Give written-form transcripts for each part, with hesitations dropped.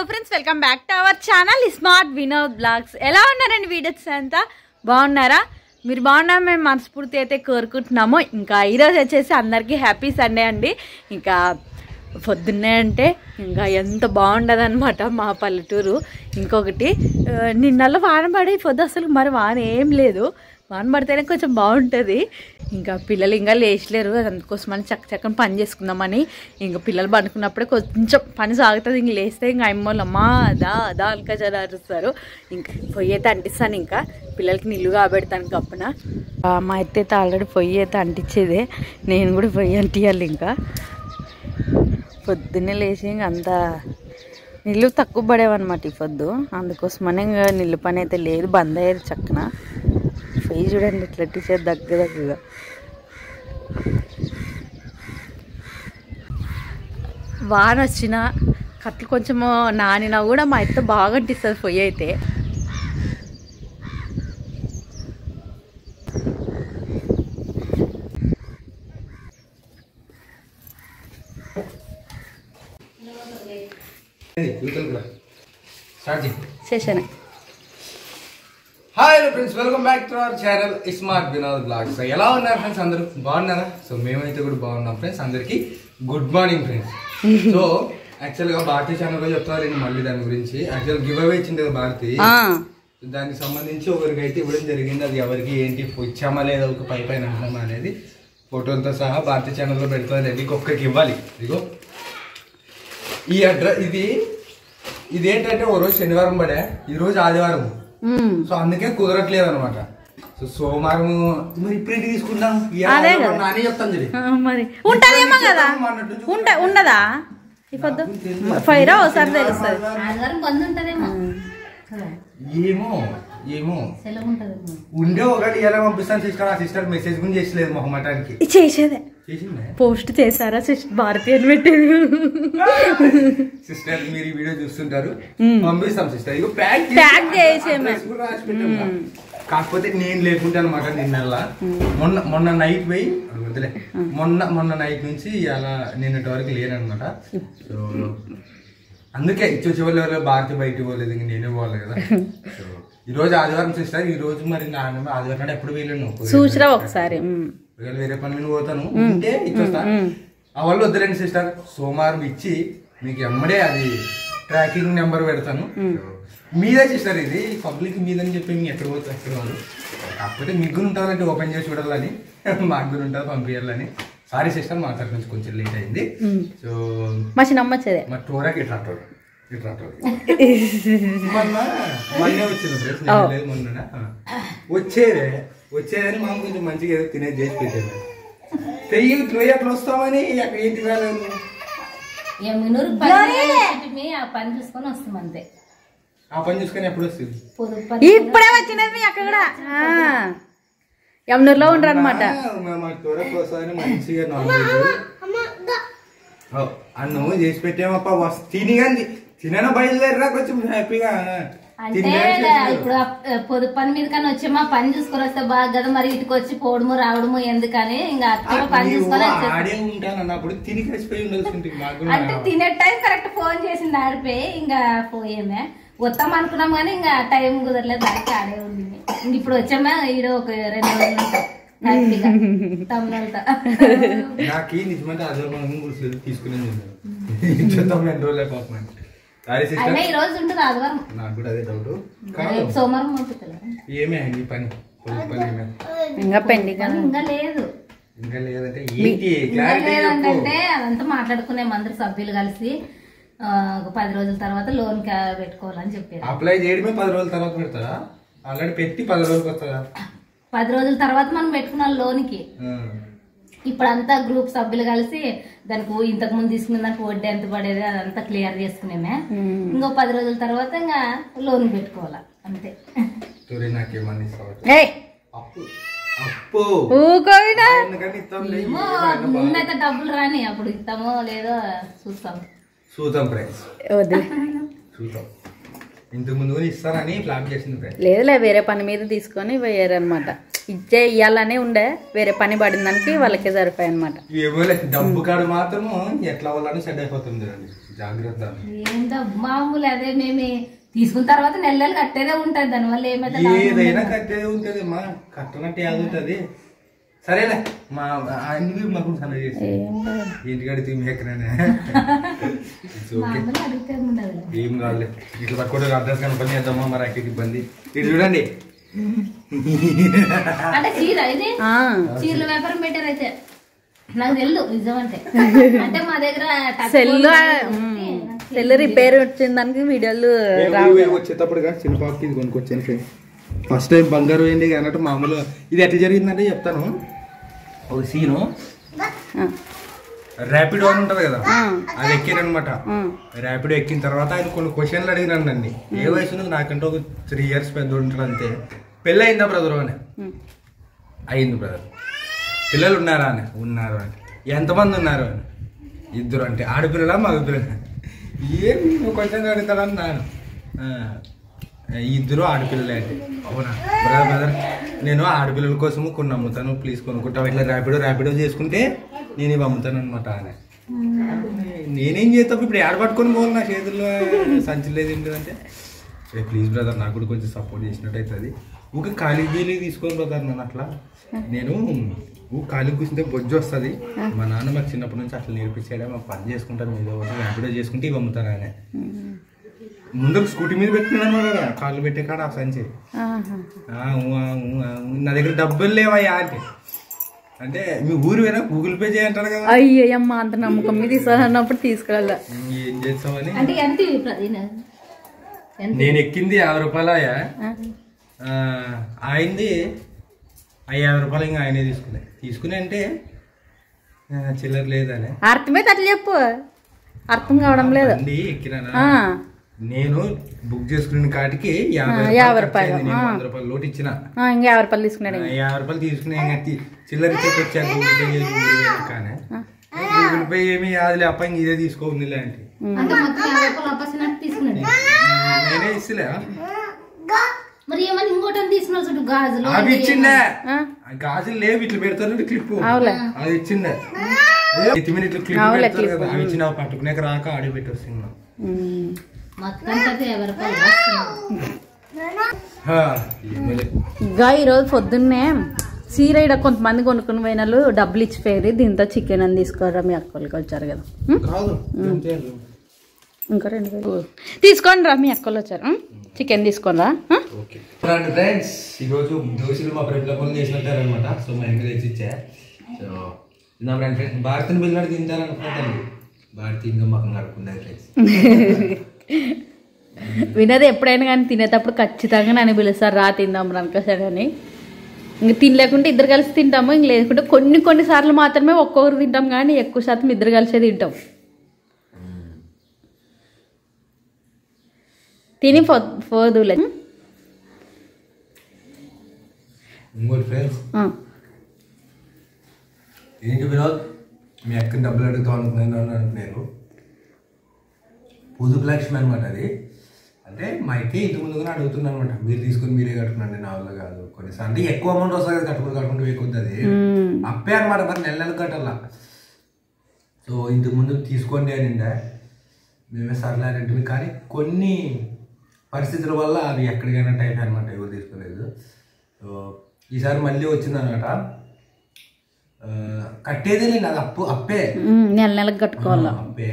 Friends welcome back to our channel smart Vinod blogs. ఎలా ఉన్నారండి videos అంతా? బాగున్నారా? మీరు బాగున్నా మేము మనస్ఫూర్తి అయితే కోరుకుంటున్నాము. ఇంకా ఈరోజు వచ్చేసి అందరికీ హ్యాపీ సండే అండి. ఇంకా పొద్దున్నే అంటే ఇంకా ఎంత బాగుండదు అనమాట మా పల్లెటూరు. ఇంకొకటి నిన్నల్లో వాన పడే పొద్దు అసలు మరి వాన ఏం లేదు. వాన పడితేనే కొంచెం బాగుంటుంది. ఇంకా పిల్లలు ఇంకా లేచలేరు, అందుకోసమని చక్కని పని చేసుకుందామని ఇంకా పిల్లలు పండుకున్నప్పుడే కొంచెం పని సాగుతుంది. ఇంక లేస్తే ఇంకా అమ్మోళ్ళమ్మా దా ఇంకా జర అరుస్తారు. ఇంకా పొయ్యి అయితే అంటిస్తాను. ఇంకా పిల్లలకి నీళ్ళు కాబెడతాను కప్పున. మా అయితే ఆల్రెడీ పొయ్యి అయితే అంటించేదే, నేను కూడా పొయ్యి అంటియాలి. ఇంకా పొద్దున్నే లేచి ఇంక అంతా నీళ్ళు తక్కువ పడేవన్నమాట ఈ పొద్దు, అందుకోసమని ఇంకా నీళ్ళు పని అయితే లేదు, బంద్ అయ్యేది చక్కన. పొయ్యి చూడండి ఇట్లా టీచర్ దగ్గరగా. వాన వచ్చిన కట్లు కొంచెం నానినా కూడా మా అయితే బాగా అంటిస్తుంది పొయ్యి అయితే. చేశాను. Hi friends, welcome back to our channel smart Vinod blogs. ఎలా ఉన్నారు ఫ్రెండ్స్? అందరూ బాగున్నారా? సో మేమైతే కూడా బాగున్నాం ఫ్రెండ్స్. అందరికి గుడ్ మార్నింగ్ ఫ్రెండ్స్. సో యాక్చువల్గా భారతీయ ఛానల్లో చెప్తారు మళ్ళీ దాని గురించి. యాక్చువల్ గివ్ అవే ఇచ్చింది కదా భారతి, దానికి సంబంధించి ఒకరికి అయితే ఇవ్వడం జరిగింది. అది ఎవరికి ఏంటి ఇచ్చామా లేదా ఒక పైన అంటున్నామా అనేది ఫోటోలతో సహా భారతీయ ఛానల్లో పెడుతుంది. అది ఒక్కరికి ఇవ్వాలి. ఇదిగో ఈ అడ్రస్. ఇదేంటంటే ఓ రోజు శనివారం పడే, ఈ రోజు ఆదివారం. సో అందుకే కుదరట్లేదు అనమాట. సో సోమవారం మరి ఇప్పుడు తీసుకుంటాం నానే చెప్తాను. మరి ఉంటదేమో కదా, ఉండదా ఈ పొద్దు ఫైరా ఒకసారి తెలుస్తుంది. ఏమో ఉండే ఒకటి ఎలా పంపిస్తాను సిస్టర్. ఆ సిస్టర్ మెసేజ్ కూడా చేసలేదు మొహమాటానికి. చేసేదే పోస్ట్ చేశారా సిస్టర్ భారతి అని పెట్టేది. సిస్టర్ మీరు ఈ వీడియో చూస్తుంటారు, పంపిస్తాం సిస్టర్. ఇక ప్యాక్ కాకపోతే నేను లేకుంటే అనమాట. మొన్న నైట్ పోయి వదిలే, మొన్న నైట్ నుంచి అలా నిన్నటి వరకు లేనమాట. సో అందుకే చివరి ఎవరు భారతి బయటకు పోలేదు, ఇంక నేనే పోవాలి కదా. సో ఈ రోజు ఆదివారం సిస్టర్. ఈ రోజు మరి నాన్న ఆదివారం అంటే ఎప్పుడు వెళ్ళాను చూసిరా ఒకసారి. వేరే పని మీద పోతాను ఉంటే ఇచ్చొస్తా. ఆ వాళ్ళు వద్దులేండి సిస్టర్. సోమవారం ఇచ్చి మీకు ఎమ్మడే అది ట్రాకింగ్ నెంబర్ పెడతాను. మీదే సిస్టర్, ఇది పబ్లిక్ మీదని చెప్పి మీకు ఎక్కడ పోతే ఎక్కడ వాళ్ళు. కాకపోతే మీకు ఉంటుందంటే ఓపెన్ చేసి చూడాలని, మాకు కూడా ఉంటుంది పంపించాలని. సారీ సిస్టర్, మా తరఫు నుంచి కొంచెం లేట్ అయింది. సో మా చిన్నమ్మచ్చేదే మా టోరాకి ఇట్లా మొన్నే వచ్చింది ఫ్రెండ్స్. లేదు మొన్న వచ్చేదని మాకు కొంచెం మంచిగా ఏదో తినేది చేసి పెట్టేది. నువ్వు ఎట్లా వస్తామని ఏంటి పని చూసుకొని వస్తాం అంతే. ఆ పని చూసుకొని ఎప్పుడు వస్తుంది? ఇప్పుడే వచ్చినది అక్కడ యమునూరులో ఉండరు అనమాట. తోరకు వస్తుందని మంచిగా నాన్ వెజ్ అన్నం చేసి పెట్టామప్ప. తిని కానీ తినను బయలుదేరరా కొంచెం హ్యాపీగా. అంటే ఇప్పుడు పొదుపు పని మీద కానీ వచ్చామా, పని చూసుకొని వస్తే బాగా కదా. మరి ఇటుకు వచ్చి పోవడము రావడము ఎందుకని ఇంకా పని చూసుకొని ఉంటానన్నప్పుడు తిని కలిసిపోయి ఉండాల్సింది. అంటే తినే టైం కరెక్ట్ ఫోన్ చేసింది ఆడిపోయి ఇంకా పోయేమే. వస్తాం అనుకున్నాం కానీ ఇంకా టైం కుదరలేదు, దానికి ఆడే ఉంది. ఇంక ఇప్పుడు వచ్చామా ఈడో ఒక 2 రోజులు నాకు నిజమంటే ఆదివారం తీసుకునేది ఈ రోజు ఉంటుంది ఆదివారం. నాకు కూడా అదే డౌట్. సోమవారం ఏమే ఈ పని ఇంకా పెండింగ్ ఇంకా లేదు. ఇంకా లేదంటే లేదంటే అదంతా మాట్లాడుకునే అందరు సభ్యులు కలిసి ఒక 10 రోజుల తర్వాత లోన్ పెట్టుకోవాలని చెప్పారు. అప్లై చేయడమే 10 రోజుల తర్వాత పెడతారా? ఆల్రెడీ పెట్టి 10 రోజులకు వస్తుందా? 10 రోజుల తర్వాత మనం పెట్టుకున్నాం లోన్కి. ఇప్పుడంతా గ్రూప్ సభ్యులు కలిసి దానికి ఇంతకు ముందు తీసుకున్న దానికి వడ్డీ ఎంత పడేది అదంతా క్లియర్ చేసుకునేమే. ఇంకో 10 రోజుల తర్వాత ఇంకా లోన్ పెట్టుకోవాలా అంతే. ముందైతే డబ్బులు రాని అప్పుడు ఇస్తామో లేదో చూద్దాం ఫ్రెండ్స్. ఇంతకు ముందు ఇస్తారని ప్లాన్ చేసింది. లేదులే, వేరే పని మీద తీసుకొని పోయారనమాట. ఇవ్వాలనే ఉండే, వేరే పని పడిన దానికి వాళ్ళకే సరిపోయాయి అనమాట. ఏమోలే డబ్బు కాడు మాత్రము ఎట్లా వాళ్ళని సెట్ అయిపోతుంది జాగ్రత్త. ఏం డబ్బు మామూలు, అదే మేము తీసుకున్న తర్వాత నెలలు కట్టేదే ఉంటది, దానివల్ల ఏదైనా కట్టేదే ఉంటది మా కట్టనట్టు ఏది ఉంటది. సరేలే మా అన్ని మాకు చేసి ఇంటికాడ తిమ్మేకనే ఏం కాదులే. ఇట్లా పట్టుకోవడం అడ్రస్ కనుక చేద్దామా మరి అక్కడికి ఇబ్బంది. ఇటు చూడండి అంటే చీర ఇది చీరల వ్యాపారం పెట్టారు అయితే నాకు తెలుసు నిజం అంటే. అంటే మా దగ్గర సెల్ రిపేర్ వచ్చిన దానికి వీడియోలు వచ్చేటప్పుడు చిన్న పాపకి ఇది కొనుక్కొచ్చాను ఫ్రెండ్స్. ఫస్ట్ టైం బంగారు ఏంటి అన్నట్టు మామూలు. ఇది ఎట్లా జరిగిందంటే చెప్తాను. ఒక సీను ర్యాపిడో అని ఉంటది కదా, అది ఎక్కారనమాట. ర్యాపిడో ఎక్కిన తర్వాత ఆయన కొన్ని క్వశ్చన్లు అడిగినాను నన్ను. ఏ వయసు నాకంటే ఒక 3 years పెద్ద ఉంటాడు అంతే. పెళ్ళి అయిందా బ్రదర్ అని. అయింది బ్రదర్. పిల్లలు ఉన్నారా అని. ఉన్నారు అని. ఎంతమంది ఉన్నారు అని. 2 అంటే ఆడపిల్లలా మగపిల్లలా. ఏం క్వశ్చన్ అడుగుతాడని నాను. 2 ఆడపిల్లలే అంటే. అవునా బ్రదర్ నేను ఆడపిల్లల కోసము కొన్ని అమ్ముతాను, ప్లీజ్ కొనుక్కుంటాం. ఇట్లా ర్యాపిడో చేసుకుంటే నేను ఇవి అమ్ముతాను అనమాట అని. నేనేం చేస్తాను ఇప్పుడు ఏడ పట్టుకొని పోవాలి, నా చేతుల్లో సంచి లేదు ఏంటంటే ప్లీజ్ బ్రదర్ నాకు కూడా కొంచెం సపోర్ట్ చేసినట్టు అవుతుంది. ఊక ఖాళీ తీసుకొని బ్రదర్ నన్ను అట్లా. నేను ఖాళీ కూర్చుంటే బొజ్జు వస్తుంది. మా నాన్న మాకు చిన్నప్పటి నుంచి అట్లా నేర్పించాడే. మాకు పని చేసుకుంటాను మీద ర్యాపిడో చేసుకుంటే ఇవి అమ్ముతాను ఆయన. ముందర స్కూటీ మీద పెట్టినాడు కాళ్ళు పెట్టే కాడ ఆ సంచి. నా దగ్గర డబ్బులు లేవయ్యా అంటే మీ ఊరు వేరా గూగుల్ పే చేయంటారు కదా. అయ్యమ్మ అంత నమ్మకం మీద ఇస్తానన్నప్పుడు తీసుకురాలే. ఏం చేస్తామని నేను ఎక్కింది 50 రూపాయలు. ఆయనది 50 రూపాయలు. ఇంకా ఆయనే తీసుకునే అంటే చిల్లర లేదని అర్థమైతే అట్లా చెప్పు. అర్థం కావడం లేదు. ఎక్కినా నేను బుక్ చేసుకున్న కాటికి 50 రూపాయలు 100 రూపాయలు లోటు ఇచ్చిన. ఇంకా 50 రూపాయలు తీసుకున్నాడు. 50 రూపాయలు తీసుకునే చిల్లర ఇచ్చేకి వచ్చాను. గూగుల్ పే చేసి కానీ గూగుల్ పే ఏమి అది అప్ప ఇంక ఇదే తీసుకోండి లాంటి నేనే ఇస్తలే. మరి ఏమన్నా ఇంకోటి తీసుకున్నాడు గాజులు అవి ఇచ్చిండే. గాజులు లేవు ఇట్లా పెడతారు క్లిప్. అది ఇచ్చిండే. ఇట్లా క్లిప్ పెడతారు కదా, అవి ఇచ్చిన పట్టుకునే రాక ఆడి పెట్టి వస్తున్నా. ఈరోజు పొద్దున్నే చీర ఇక్కడ కొంతమంది కొనుక్కుని పోయినారు, డబ్బులు ఇచ్చిపోయారు. దీంతో చికెన్ అని తీసుకోరా మీ అక్కలకి వచ్చారు కదా. ఇంకా 2000 తీసుకోండి రా, మీ అక్కలు వచ్చారు. చికెన్ తీసుకోండి రా. ఫ్రెండ్స్ ఈరోజు దోశలు మా ప్రభుత్వం చేసినట్టారనమాట. సో మా ఇంటికి తెచ్చి ఇచ్చా. సో నా ఫ్రెండ్ భారతిని పిల్లలు తింటారనుకుంటాను. భారతి ఇంకా మాకు నడుపుకున్నారు ఫ్రెండ్స్. వినది ఎప్పుడైనా కానీ తినేటప్పుడు ఖచ్చితంగా నన్ను పిలుస్తారు, రా తిందాం రనకసారి అని. ఇంక తినలేకుంటే ఇద్దరు కలిసి తింటాము. ఇంక లేకుంటే కొన్ని సార్లు మాత్రమే ఒక్కొక్కరు తింటాం, కానీ ఎక్కువ శాతం ఇద్దరు కలిసే తింటాం. తిని పోదులే. ఇంకోటి ఫ్రెండ్స్ ఏంటి వినోద్ మీ అక్కని డబ్బులు అడుగుతా అంటున్నారు. పొదుపు లక్ష్మి అనమాట అది. అంటే మా అక్కే ఇంటి ముందు కూడా అడుగుతున్నాను అనమాట. మీరు తీసుకుని మీరే కట్టుకున్నాండి, నా వల్ల కాదు. కొన్నిసార్లు అంటే ఎక్కువ అమౌంట్ వస్తుంది కదా, కట్టుకుంటూ వేయకొద్ది. అది అప్పే అనమాట. మరి నెలలు కట్టాలా. సో ఇంతకు ముందు తీసుకోండి అని మేమే సర్లేనంటే, కానీ కొన్ని పరిస్థితుల వల్ల అవి ఎక్కడికైనా టైప్ అనమాట. ఎవరు తీసుకోలేదు. సో ఈసారి మళ్ళీ వచ్చిందనమాట. కట్టేదే లేదు, అది అప్పే నెలకు కట్టుకోవాలి. అప్పే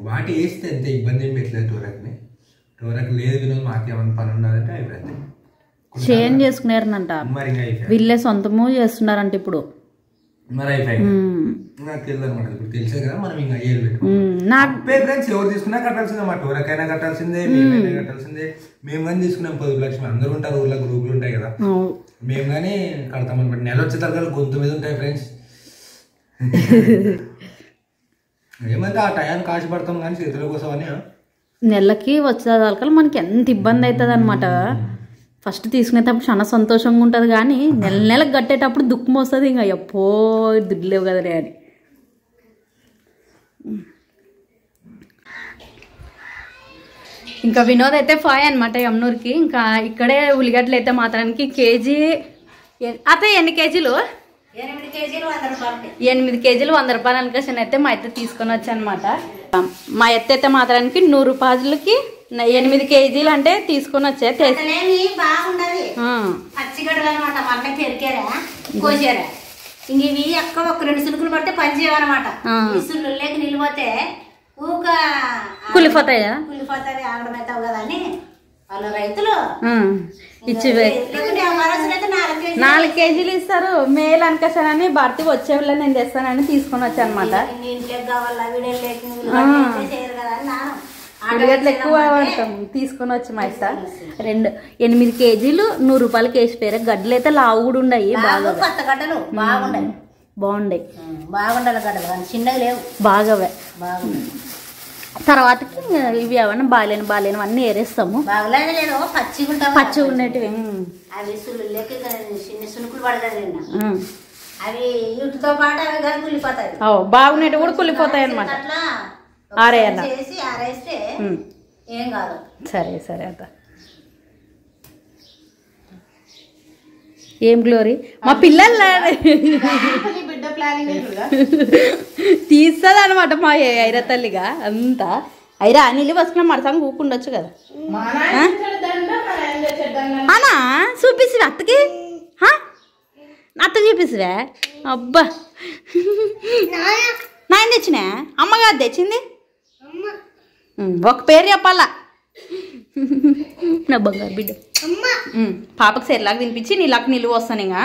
వాటి వేస్తే అంతే, ఇబ్బంది ఏం పెట్టలేదు. టోరక్ లేదు వినోద్ మాకేమన్నా పని ఉన్నదంటే అయిపోయింది. చేంజ్ చేసుకున్నారంట. మరి వీళ్ళే సొంతము చేస్తున్నారంట ఇప్పుడు. మరి అయిపోయింది. నాకు తెలియదు అనమాట. ఇప్పుడు తెలిసే కదా మనం ఇంకా అయ్యేది పెట్టుకున్నాం. ఫ్రెండ్స్ ఎవరు తీసుకున్నా కట్టాల్సిందే. మా టోరకైనా కట్టాల్సిందే, మేమైనా కట్టాల్సిందే. మేము కానీ తీసుకున్నాం 10 లక్షలు. అందరూ ఉంటారు ఊళ్ళో, గ్రూపులు ఉంటాయి కదా. మేము కానీ కడతామన్నమాట. నెల వచ్చే తరగతి గొంతు మీద ఉంటాయి ఫ్రెండ్స్. ఏమంటే ఆ టయానికి ఆశపడతాం కానీ చేతుల కోసం అని. నెలకి వచ్చేదాకా మనకి ఎంత ఇబ్బంది అవుతుంది అనమాట. ఫస్ట్ తీసుకునేటప్పుడు చాలా సంతోషంగా ఉంటుంది, కానీ నెలకు కట్టేటప్పుడు దుఃఖం వస్తుంది. ఇంకా ఎప్పో దుడ్డు లేవు కదలే అని. ఇంకా వినోద్ అయితే ఫాయ్ అనమాట యమ్నూర్కి. ఇంకా ఇక్కడే ఉల్లిగడ్డలు అయితే మాత్రానికి కేజీ అతే ఎన్ని కేజీలు 8 కేజీలు 100 రూపాయలు. 8 కేజీలు 100 రూపాయలు అనుకోసం అయితే మా అయితే తీసుకొని వచ్చానమాట. మా ఎత్త అయితే మాత్రానికి 100 రూపాయలకి 8 కేజీలు అంటే తీసుకొని వచ్చా. బాగుండదు పచ్చిగడ్డలు అనమాట. మళ్ళీ పెరికారా కోసారా ఇంక ఇవి అక్క ఒక 2 సులుకులు పడితే పని చేయవన్నమాట. ఈ సులులేకి నిలిపోతే ఊక కులిపోతాయి కదా, కులిపోతాయి ఆగడమవుతావు కదా అని వాళ్ళ రైతులు ఇచ్చి 4 కేజీలు ఇస్తారు. మేలు అనుకోసానని భర్తీ వచ్చే వాళ్ళ నేను తెస్తానని తీసుకొని వచ్చా అనమాట. ఇంట్లోకి కావాలా వీడియోకి చేయరు కదా అని నాను ఉల్లిగడ్డలు ఎక్కువ పడతాం తీసుకొని వచ్చి మా ఇస్తా. 8 కేజీలు 100 రూపాయలకి వేసిపోయారు. గడ్డలు అయితే లావు కూడా ఉన్నాయి, బాగా కొత్త గడ్డలు బాగుండాయి. బాగుండాయి, బాగుండాలి గడ్డలు కానీ చిన్నగా లేవు, బాగావే. బాగుంది. తర్వాతకి ఇవి ఏమన్నా బాలేని అన్నీ ఏరేస్తాము. బాగలేదు లేదు పచ్చి ఉండేటివి అవి సులులేకి చిన్న సునుకులు పడతాయి. అవి వీటితో పాటు అవి కానీ కుళ్ళిపోతాయి. బాగునేటివి కూడా కుళ్ళిపోతాయి అనమాట. అట్లా చేసి ఆరేస్తే ఏం కాదు. సరే సరే అత్త. ఏం గ్లోరీ మా పిల్లలు బిడ్డ ప్లానింగ్ తీస్తుంది అనమాట మా ఐరా తల్లిగా అంతా. ఐరా నీళ్ళు వస్తున్నా మరసంగా కూకుండొచ్చు కదా అనా చూపిసి అత్తకి అత్త చూపిసివే. అబ్బా నాయన తెచ్చినా అమ్మగారు తెచ్చింది. ఒక పేరు చెప్పాలా నా బంగారు బిడ్డ. పాపకు సెర్లాగా తినిపించి నీళ్ళకి నిలువ వస్తాను ఇంకా.